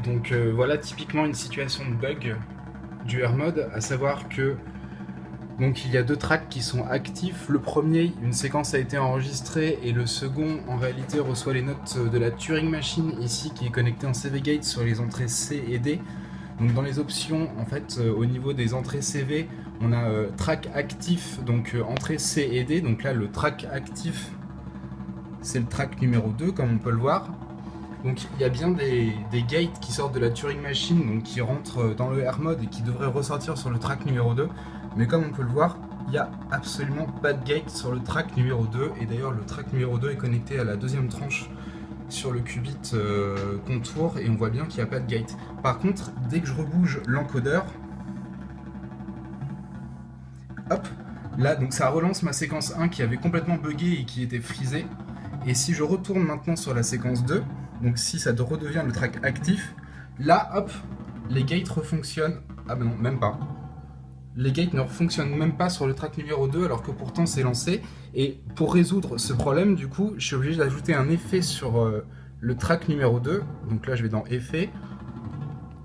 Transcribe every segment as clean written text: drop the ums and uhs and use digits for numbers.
Donc voilà typiquement une situation de bug du AirMod, à savoir que donc il y a deux tracks qui sont actifs. Le premier, une séquence a été enregistrée et le second en réalité reçoit les notes de la Turing Machine ici qui est connectée en CV Gate sur les entrées C et D. Donc dans les options, en fait, au niveau des entrées CV, on a track actif, donc entrée C et D. Donc là, le track actif, c'est le track numéro 2, comme on peut le voir. Donc il y a bien des gates qui sortent de la Turing Machine, donc qui rentrent dans le AirMod et qui devraient ressortir sur le track numéro 2. Mais comme on peut le voir, il n'y a absolument pas de gate sur le track numéro 2. Et d'ailleurs, le track numéro 2 est connecté à la deuxième tranche sur le qubit contour et on voit bien qu'il n'y a pas de gate. Par contre, dès que je rebouge l'encodeur, hop, là donc ça relance ma séquence 1 qui avait complètement bugué et qui était frisée. Et si je retourne maintenant sur la séquence 2, donc si ça redevient le track actif, là hop, les gates refonctionnent. Ah ben non, même pas. Les gates ne fonctionnent même pas sur le track numéro 2 alors que pourtant c'est lancé. Et pour résoudre ce problème, du coup, je suis obligé d'ajouter un effet sur le track numéro 2. Donc là, je vais dans Effet.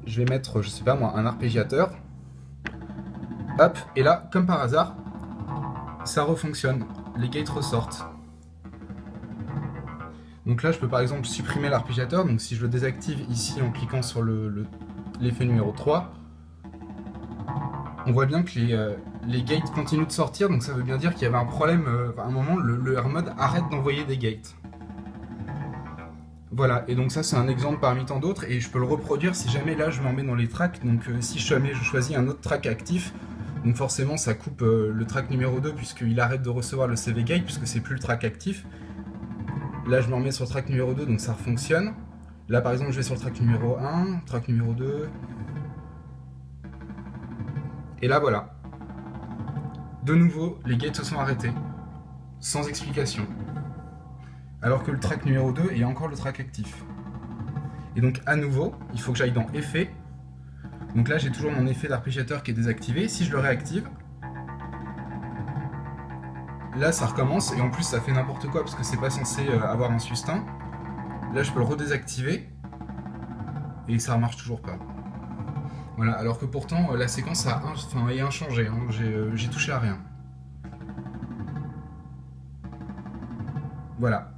Je vais mettre, je sais pas moi, un arpégiateur. Hop, et là, comme par hasard, ça refonctionne. Les gates ressortent. Donc là, je peux par exemple supprimer l'arpégiateur. Donc si je le désactive ici en cliquant sur l'effet numéro 3, on voit bien que les gates continuent de sortir, donc ça veut bien dire qu'il y avait un problème. À un moment, le AirMod arrête d'envoyer des gates. Voilà, et donc ça c'est un exemple parmi tant d'autres, et je peux le reproduire si jamais là je m'en mets dans les tracks. Donc si jamais je choisis un autre track actif, donc forcément ça coupe le track numéro 2 puisqu'il arrête de recevoir le CV gate, puisque c'est plus le track actif. Là je m'en mets sur le track numéro 2, donc ça fonctionne. Là par exemple je vais sur le track numéro 1, track numéro 2... Et là voilà. De nouveau, les gates se sont arrêtés. Sans explication. Alors que le track numéro 2 est encore le track actif. Et donc à nouveau, il faut que j'aille dans Effet. Donc là j'ai toujours mon effet d'arpégiateur qui est désactivé. Si je le réactive, là ça recommence et en plus ça fait n'importe quoi parce que c'est pas censé avoir un sustain. Là je peux le redésactiver et ça marche toujours pas. Voilà, alors que pourtant la séquence est inchangée, hein. J'ai touché à rien. Voilà.